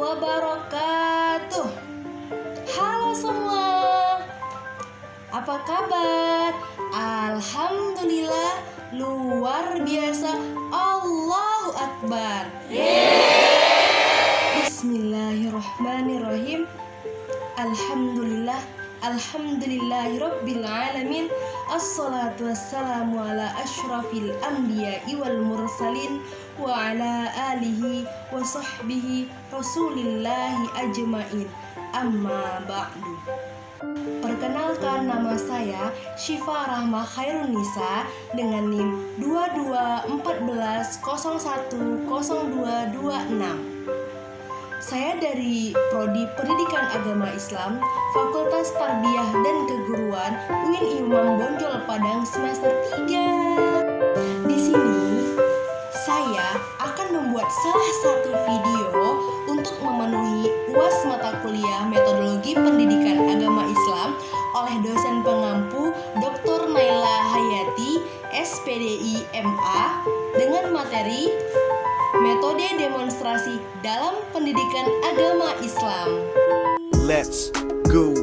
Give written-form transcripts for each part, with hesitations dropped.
wabarakatuh. Halo semua, apa kabar? Alhamdulillah, luar biasa. Allahu Akbar. Bismillahirrahmanirrahim. Alhamdulillah, alhamdulillahirabbil alamin. Assalatu wassalamu ala asyrafil anbiya'i wal mursalin wa ala alihi wa sahbihi rasulillahi ajmain. Amma ba'du. Perkenalkan, nama saya Syifa Rahma Khairunisa dengan NIM 2214010226. Saya dari Prodi Pendidikan Agama Islam, Fakultas Tarbiyah dan Keguruan, UIN Imam Bonjol Padang semester 3. Di sini saya akan membuat salah satu video untuk memenuhi UAS mata kuliah Metodologi Pendidikan Agama Islam oleh dosen pengampu Dr. Naila Hayati, SPDI MA, dengan materi Metode Demonstrasi dalam Pendidikan Agama Islam. Let's go.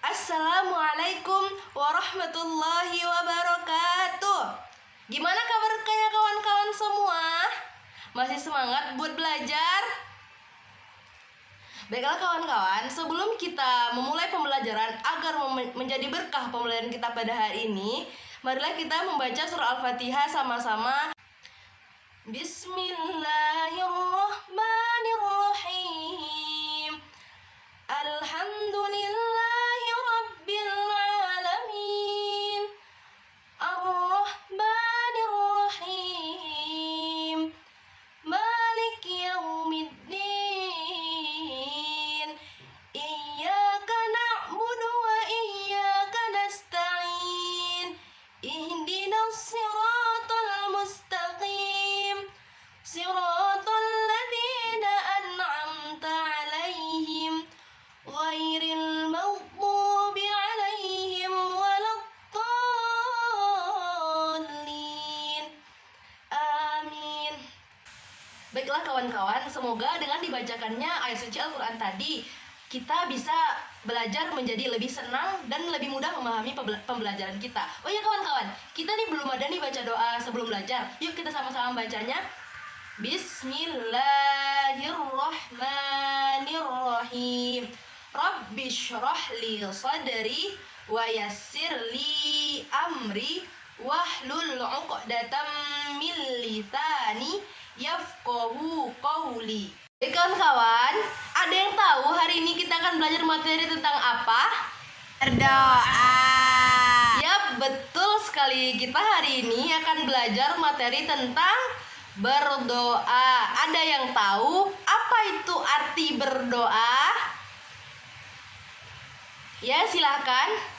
Assalamualaikum warahmatullahi wabarakatuh. Gimana kabarnya kawan-kawan semua? Masih semangat buat belajar? Baiklah kawan-kawan, sebelum kita memulai pembelajaran agar menjadi berkah pembelajaran kita pada hari ini, marilah kita membaca surah Al-Fatihah sama-sama. Bismillahirrahmanirrahim. Alhamdulillahi rabbil alamin. Ar-Rahmanir-Rahim. Maliki yaumiddin. Iyyaka na'budu wa iyyaka nasta'in. Ihdinas siratal mustaqim. Siratal ladzina an'amta 'alaihim ghairil maghdubi 'alaihim waladdallin. Amin. Baiklah kawan-kawan, semoga dengan dibacakannya ayat suci Al-Quran tadi, kita bisa belajar menjadi lebih senang dan lebih mudah memahami pembelajaran kita. Oh ya kawan-kawan, kita nih belum ada nih baca doa sebelum belajar. Yuk kita sama-sama bacanya. Bismillahirrahmanirrahim. Rabbi shrah li sadri wa yassir li amri wahlul 'uqdatam min lisani yafqahu qawli. Kawan-kawan, ada yang tahu hari ini kita akan belajar materi tentang apa? Berdoa. Ya, betul sekali. Kita hari ini akan belajar materi tentang berdoa. Ada yang tahu apa itu arti berdoa? Ya, silakan.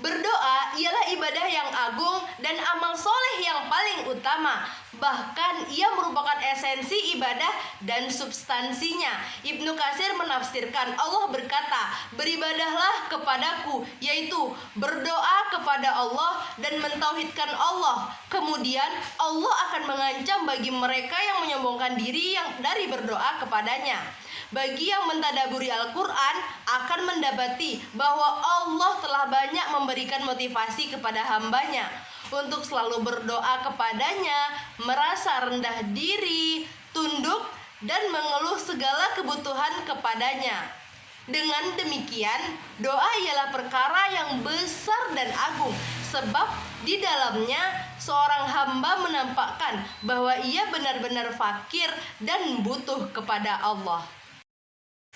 Berdoa ialah ibadah yang agung dan amal soleh yang paling utama. Bahkan ia merupakan esensi ibadah dan substansinya. Ibnu Katsir menafsirkan, Allah berkata, beribadahlah kepadaku, yaitu berdoa kepada Allah dan mentauhidkan Allah. Kemudian Allah akan mengancam bagi mereka yang menyombongkan diri dari berdoa kepadanya. Bagi yang mentadaburi Al-Quran akan mendapati bahwa Allah telah banyak memberikan motivasi kepada hambanya untuk selalu berdoa kepadanya, merasa rendah diri, tunduk, dan mengeluh segala kebutuhan kepadanya. Dengan demikian, doa ialah perkara yang besar dan agung, sebab di dalamnya seorang hamba menampakkan bahwa ia benar-benar fakir dan butuh kepada Allah.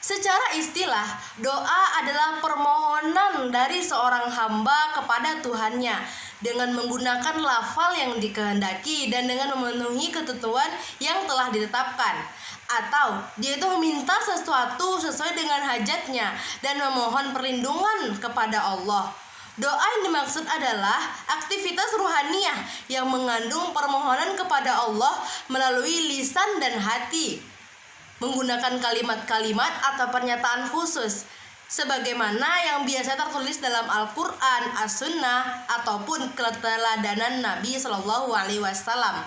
Secara istilah, doa adalah permohonan dari seorang hamba kepada Tuhannya dengan menggunakan lafal yang dikehendaki dan dengan memenuhi ketentuan yang telah ditetapkan. Atau dia itu meminta sesuatu sesuai dengan hajatnya dan memohon perlindungan kepada Allah. Doa yang dimaksud adalah aktivitas ruhaniyah yang mengandung permohonan kepada Allah melalui lisan dan hati, menggunakan kalimat-kalimat atau pernyataan khusus, sebagaimana yang biasa tertulis dalam Al-Quran, As-Sunnah, ataupun keteladanan Nabi Shallallahu Alaihi Wasallam,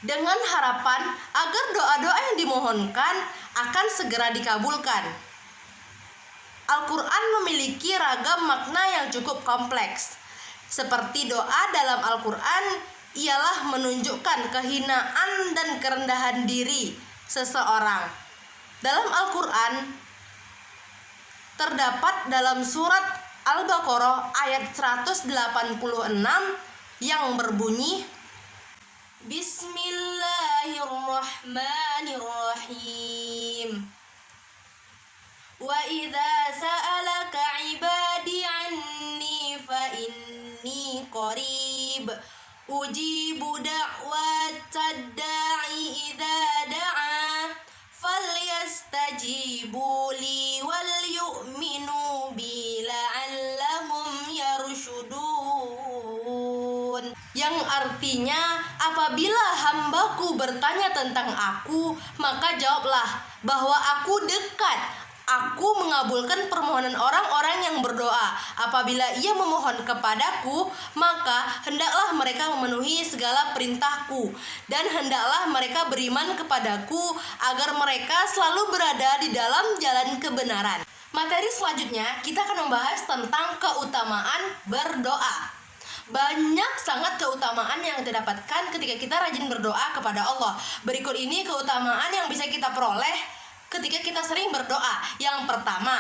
dengan harapan agar doa-doa yang dimohonkan akan segera dikabulkan. Al-Quran memiliki ragam makna yang cukup kompleks. Seperti doa dalam Al-Quran ialah menunjukkan kehinaan dan kerendahan diri seseorang. Dalam Al-Quran terdapat dalam surat Al-Baqarah ayat 186 yang berbunyi, Bismillahirrahmanirrahim. Wa idza sa'alaka 'ibadi 'anni fa inni qarib ujibu da'watad da'i idza da'a falyastajibu li wal yu'minu bi la'allahum yarshudun. Yang artinya, apabila hambaku bertanya tentang aku, maka jawablah bahwa aku dekat. Aku mengabulkan permohonan orang-orang yang berdoa. Apabila ia memohon kepadaku, maka hendaklah mereka memenuhi segala perintahku, dan hendaklah mereka beriman kepadaku agar mereka selalu berada di dalam jalan kebenaran. Materi selanjutnya kita akan membahas tentang keutamaan berdoa. Banyak sangat keutamaan yang kita dapatkan ketika kita rajin berdoa kepada Allah. Berikut ini keutamaan yang bisa kita peroleh ketika kita sering berdoa. Yang pertama,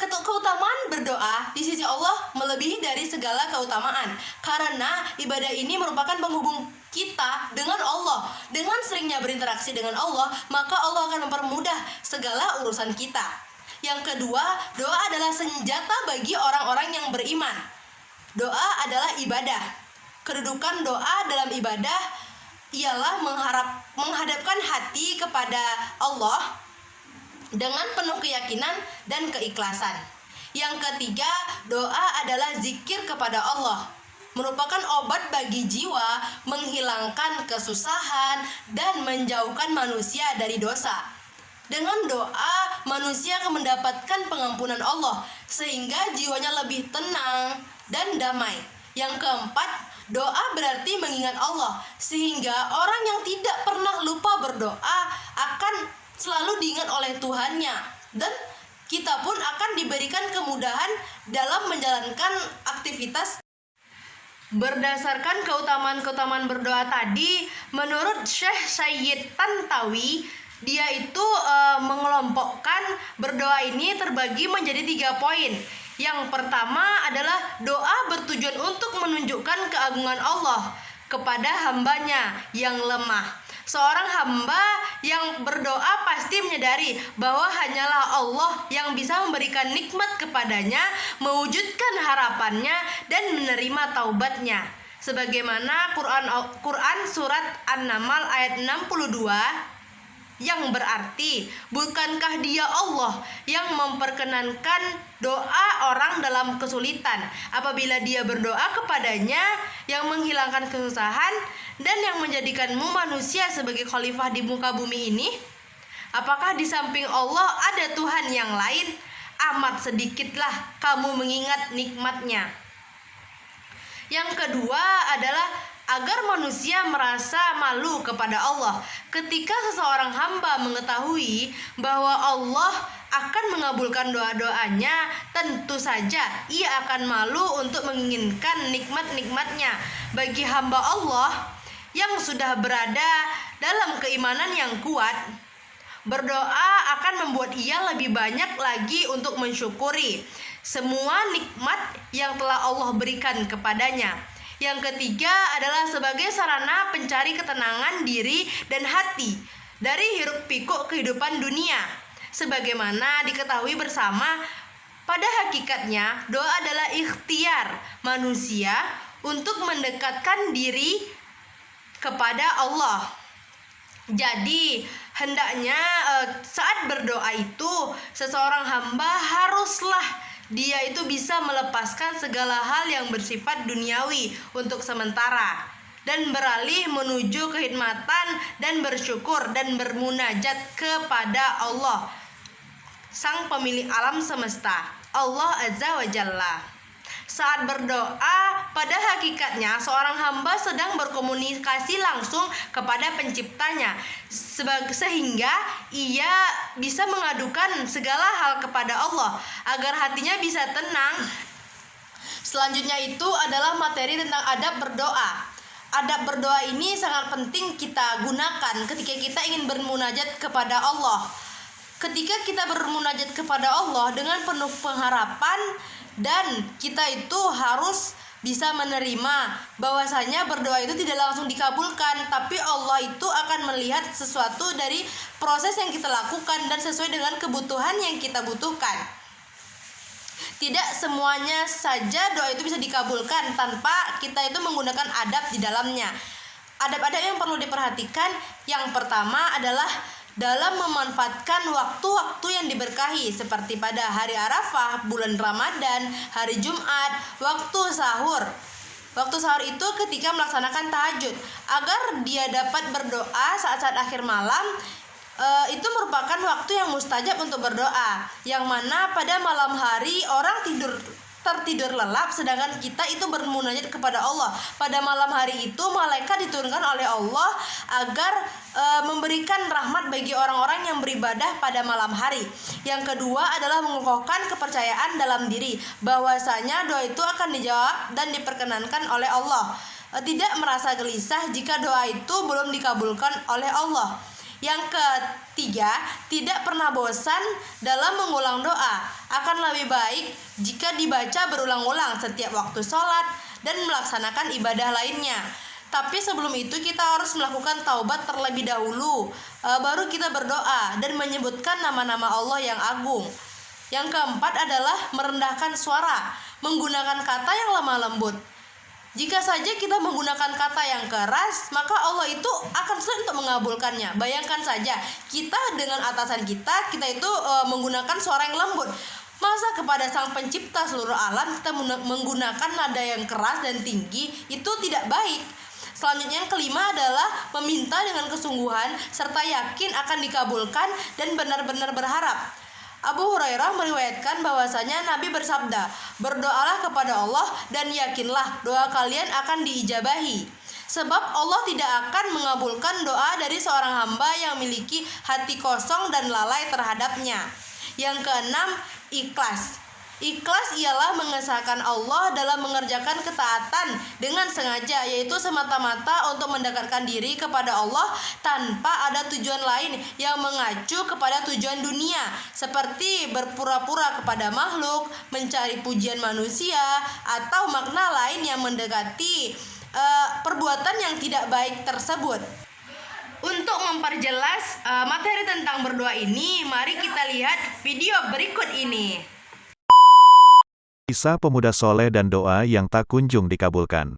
keutamaan berdoa di sisi Allah melebihi dari segala keutamaan, karena ibadah ini merupakan penghubung kita dengan Allah. Dengan seringnya berinteraksi dengan Allah, maka Allah akan mempermudah segala urusan kita. Yang kedua, doa adalah senjata bagi orang-orang yang beriman. Doa adalah ibadah. Kedudukan doa dalam ibadah ialah menghadapkan hati kepada Allah dengan penuh keyakinan dan keikhlasan. Yang ketiga, doa adalah zikir kepada Allah, merupakan obat bagi jiwa, menghilangkan kesusahan dan menjauhkan manusia dari dosa. Dengan doa, manusia akan mendapatkan pengampunan Allah, sehingga jiwanya lebih tenang dan damai. Yang keempat, doa berarti mengingat Allah, sehingga orang yang tidak pernah lupa berdoa akan selalu diingat oleh Tuhannya, dan kita pun akan diberikan kemudahan dalam menjalankan aktivitas. Berdasarkan keutamaan-keutamaan berdoa tadi, menurut Syekh Sayyid Tantawi, dia itu mengelompokkan berdoa ini terbagi menjadi 3 poin. Yang pertama adalah doa bertujuan untuk menunjukkan keagungan Allah kepada hambanya yang lemah. Seorang hamba yang berdoa pasti menyadari bahwa hanyalah Allah yang bisa memberikan nikmat kepadanya, mewujudkan harapannya, dan menerima taubatnya. Sebagaimana Quran surat An-Naml ayat 62 yang berarti, bukankah Dia Allah yang memperkenankan doa orang dalam kesulitan apabila dia berdoa kepadanya, yang menghilangkan kesusahan dan yang menjadikanmu manusia sebagai khalifah di muka bumi ini? Apakah di samping Allah ada Tuhan yang lain? Amat sedikitlah kamu mengingat nikmatnya. Yang kedua adalah agar manusia merasa malu kepada Allah. Ketika seseorang hamba mengetahui bahwa Allah akan mengabulkan doa-doanya, tentu saja ia akan malu untuk menginginkan nikmat-nikmatnya. Bagi hamba Allah yang sudah berada dalam keimanan yang kuat, berdoa akan membuat ia lebih banyak lagi untuk mensyukuri semua nikmat yang telah Allah berikan kepadanya. Yang ketiga adalah sebagai sarana pencari ketenangan diri dan hati dari hiruk-pikuk kehidupan dunia. Sebagaimana diketahui bersama, pada hakikatnya doa adalah ikhtiar manusia untuk mendekatkan diri kepada Allah. Jadi hendaknya saat berdoa itu seseorang hamba haruslah dia itu bisa melepaskan segala hal yang bersifat duniawi untuk sementara dan beralih menuju kekhidmatan dan bersyukur dan bermunajat kepada Allah. sang pemilik alam semesta, Allah Azza wa Jalla. Saat berdoa, pada hakikatnya seorang hamba sedang berkomunikasi langsung kepada penciptanya, sehingga ia bisa mengadukan segala hal kepada Allah agar hatinya bisa tenang. Selanjutnya itu adalah materi tentang adab berdoa. Adab berdoa ini sangat penting kita gunakan ketika kita ingin bermunajat kepada Allah. Ketika kita bermunajat kepada Allah dengan penuh pengharapan, dan kita itu harus bisa menerima bahwasanya berdoa itu tidak langsung dikabulkan, tapi Allah itu akan melihat sesuatu dari proses yang kita lakukan dan sesuai dengan kebutuhan yang kita butuhkan. Tidak semuanya saja doa itu bisa dikabulkan tanpa kita itu menggunakan adab di dalamnya. Adab-adab yang perlu diperhatikan, yang pertama adalah dalam memanfaatkan waktu-waktu yang diberkahi, seperti pada hari Arafah, bulan Ramadan, hari Jumat, waktu sahur. Waktu sahur itu ketika melaksanakan tahajud, agar dia dapat berdoa saat-saat akhir malam. Itu merupakan waktu yang mustajab untuk berdoa, yang mana pada malam hari orang tertidur lelap, sedangkan kita itu bermunajat kepada Allah. Pada malam hari itu malaikat diturunkan oleh Allah agar memberikan rahmat bagi orang-orang yang beribadah pada malam hari. Yang kedua adalah mengukuhkan kepercayaan dalam diri bahwasanya doa itu akan dijawab dan diperkenankan oleh Allah. Tidak merasa gelisah jika doa itu belum dikabulkan oleh Allah. Yang ketiga, tidak pernah bosan dalam mengulang doa. Akan lebih baik jika dibaca berulang-ulang setiap waktu sholat dan melaksanakan ibadah lainnya. Tapi sebelum itu kita harus melakukan taubat terlebih dahulu, baru kita berdoa dan menyebutkan nama-nama Allah yang agung. Yang keempat adalah merendahkan suara, menggunakan kata yang lemah lembut. Jika saja kita menggunakan kata yang keras, maka Allah itu akan sulit untuk mengabulkannya. Bayangkan saja, kita dengan atasan kita itu menggunakan suara yang lembut. Masa kepada sang pencipta seluruh alam kita menggunakan nada yang keras dan tinggi, itu tidak baik. Selanjutnya yang kelima adalah meminta dengan kesungguhan serta yakin akan dikabulkan dan benar-benar berharap. Abu Hurairah meriwayatkan bahwasanya Nabi bersabda, "Berdoalah kepada Allah dan yakinlah doa kalian akan diijabahi. Sebab Allah tidak akan mengabulkan doa dari seorang hamba yang memiliki hati kosong dan lalai terhadapnya." Yang keenam, ikhlas. Ikhlas ialah mengesahkan Allah dalam mengerjakan ketaatan dengan sengaja, yaitu semata-mata untuk mendekatkan diri kepada Allah tanpa ada tujuan lain yang mengacu kepada tujuan dunia, seperti berpura-pura kepada makhluk, mencari pujian manusia, atau makna lain yang mendekati perbuatan yang tidak baik tersebut. Untuk memperjelas materi tentang berdoa ini, mari kita lihat video berikut ini. Kisah pemuda soleh dan doa yang tak kunjung dikabulkan.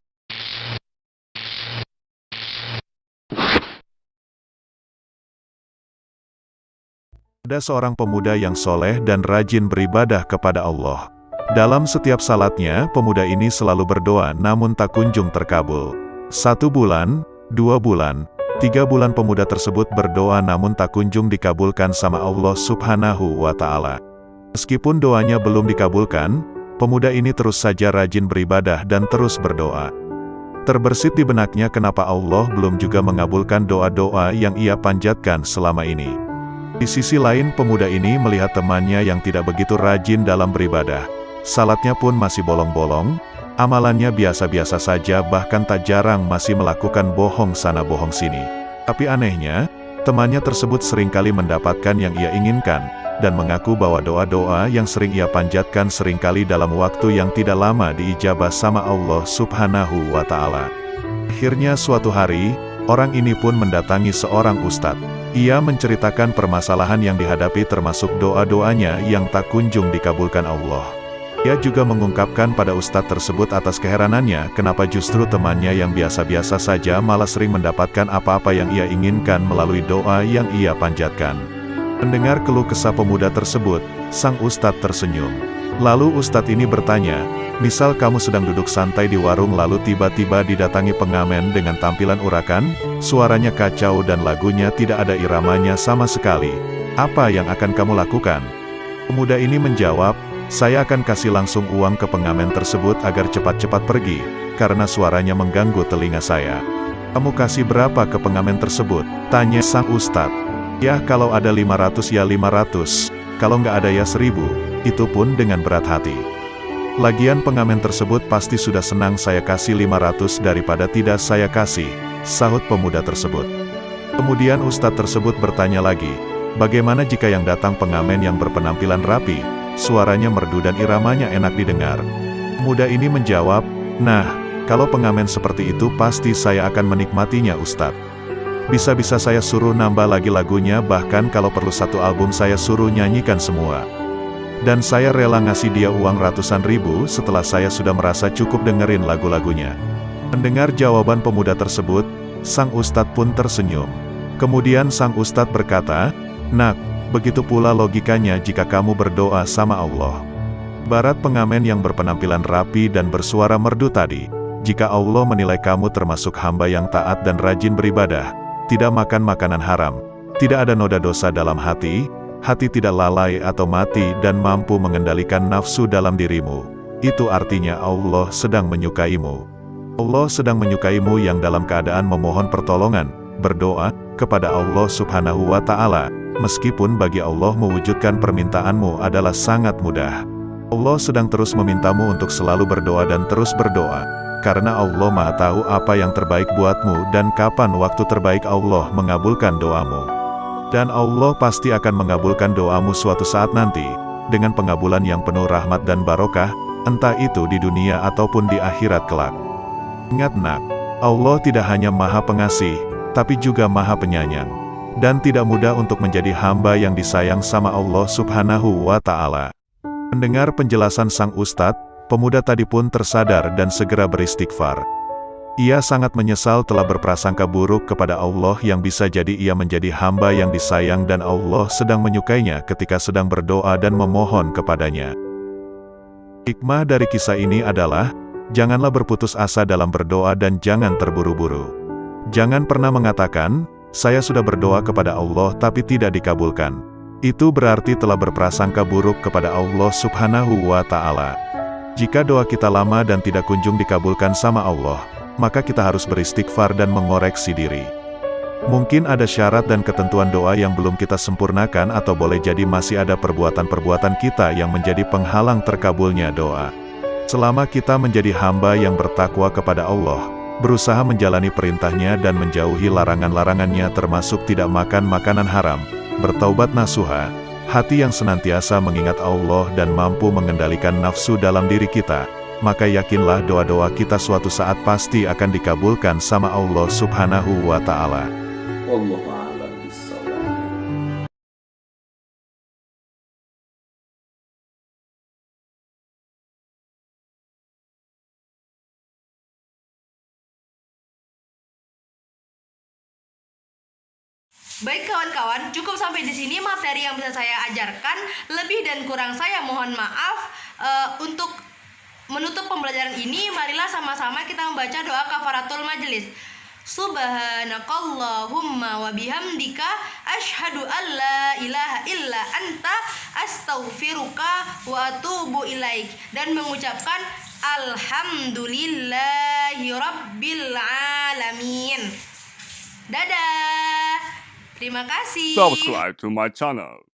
Ada seorang pemuda yang soleh dan rajin beribadah kepada Allah. Dalam setiap salatnya, pemuda ini selalu berdoa namun tak kunjung terkabul. 1 bulan, 2 bulan, 3 bulan pemuda tersebut berdoa namun tak kunjung dikabulkan sama Allah Subhanahu wa Ta'ala. Meskipun doanya belum dikabulkan, pemuda ini terus saja rajin beribadah dan terus berdoa. Terbersit di benaknya kenapa Allah belum juga mengabulkan doa-doa yang ia panjatkan selama ini. Di sisi lain, pemuda ini melihat temannya yang tidak begitu rajin dalam beribadah. Salatnya pun masih bolong-bolong, amalannya biasa-biasa saja, bahkan tak jarang masih melakukan bohong sana bohong sini. Tapi anehnya, temannya tersebut seringkali mendapatkan yang ia inginkan, dan mengaku bahwa doa-doa yang sering ia panjatkan seringkali dalam waktu yang tidak lama diijabah sama Allah Subhanahu wa Ta'ala. Akhirnya suatu hari, orang ini pun mendatangi seorang ustadz. Ia menceritakan permasalahan yang dihadapi termasuk doa-doanya yang tak kunjung dikabulkan Allah. Ia juga mengungkapkan pada ustadz tersebut atas keheranannya kenapa justru temannya yang biasa-biasa saja malah sering mendapatkan apa-apa yang ia inginkan melalui doa yang ia panjatkan. Mendengar keluh kesah pemuda tersebut, sang ustadz tersenyum. Lalu ustadz ini bertanya, misal kamu sedang duduk santai di warung lalu tiba-tiba didatangi pengamen dengan tampilan urakan, suaranya kacau dan lagunya tidak ada iramanya sama sekali. Apa yang akan kamu lakukan? Pemuda ini menjawab, saya akan kasih langsung uang ke pengamen tersebut agar cepat-cepat pergi, karena suaranya mengganggu telinga saya. Kamu kasih berapa ke pengamen tersebut? Tanya sang ustadz. Ya kalau ada 500 ya 500, kalau nggak ada ya 1000, itu pun dengan berat hati. Lagian pengamen tersebut pasti sudah senang saya kasih 500 daripada tidak saya kasih, sahut pemuda tersebut. Kemudian ustadz tersebut bertanya lagi, bagaimana jika yang datang pengamen yang berpenampilan rapi, suaranya merdu dan iramanya enak didengar? Pemuda ini menjawab, nah, kalau pengamen seperti itu pasti saya akan menikmatinya Ustadz. Bisa-bisa saya suruh nambah lagi lagunya, bahkan kalau perlu satu album saya suruh nyanyikan semua. Dan saya rela ngasih dia uang ratusan ribu setelah saya sudah merasa cukup dengerin lagu-lagunya. Mendengar jawaban pemuda tersebut, sang Ustadz pun tersenyum. Kemudian sang Ustadz berkata, nak, begitu pula logikanya jika kamu berdoa sama Allah. Barat pengamen yang berpenampilan rapi dan bersuara merdu tadi, jika Allah menilai kamu termasuk hamba yang taat dan rajin beribadah, tidak makan makanan haram, tidak ada noda dosa dalam hati, hati tidak lalai atau mati dan mampu mengendalikan nafsu dalam dirimu, itu artinya Allah sedang menyukaimu. Allah sedang menyukaimu yang dalam keadaan memohon pertolongan, berdoa, kepada Allah subhanahu wa ta'ala, meskipun bagi Allah mewujudkan permintaanmu adalah sangat mudah. Allah sedang terus memintamu untuk selalu berdoa dan terus berdoa, karena Allah Maha Tahu apa yang terbaik buatmu dan kapan waktu terbaik Allah mengabulkan doamu. Dan Allah pasti akan mengabulkan doamu suatu saat nanti, dengan pengabulan yang penuh rahmat dan barokah, entah itu di dunia ataupun di akhirat kelak. Ingat nak, Allah tidak hanya Maha Pengasih, tapi juga Maha Penyayang. Dan tidak mudah untuk menjadi hamba yang disayang sama Allah subhanahu wa ta'ala. Mendengar penjelasan sang ustadz, pemuda tadi pun tersadar dan segera beristighfar. Ia sangat menyesal telah berprasangka buruk kepada Allah yang bisa jadi ia menjadi hamba yang disayang dan Allah sedang menyukainya ketika sedang berdoa dan memohon kepadanya. Hikmah dari kisah ini adalah, janganlah berputus asa dalam berdoa dan jangan terburu-buru. Jangan pernah mengatakan, saya sudah berdoa kepada Allah tapi tidak dikabulkan. Itu berarti telah berprasangka buruk kepada Allah subhanahu wa ta'ala. Jika doa kita lama dan tidak kunjung dikabulkan sama Allah, maka kita harus beristighfar dan mengoreksi diri. Mungkin ada syarat dan ketentuan doa yang belum kita sempurnakan atau boleh jadi masih ada perbuatan-perbuatan kita yang menjadi penghalang terkabulnya doa. Selama kita menjadi hamba yang bertakwa kepada Allah, berusaha menjalani perintahnya dan menjauhi larangan-larangannya termasuk tidak makan makanan haram, bertaubat nasuha, hati yang senantiasa mengingat Allah dan mampu mengendalikan nafsu dalam diri kita, maka yakinlah doa-doa kita suatu saat pasti akan dikabulkan sama Allah subhanahu wa ta'ala. Wallahu a'lam bishawab. Baik kawan-kawan, cukup sampai di sini materi yang bisa saya ajarkan. Lebih dan kurang saya mohon maaf. Untuk menutup pembelajaran ini, marilah sama-sama kita membaca doa kafaratul majelis. Subhanakallahumma wa bihamdika asyhadu an la ilaha illa anta astaghfiruka wa atubu ilaik, dan mengucapkan alhamdulillahi rabbil alamin. Dadah. Terima kasih. Subscribe to my channel.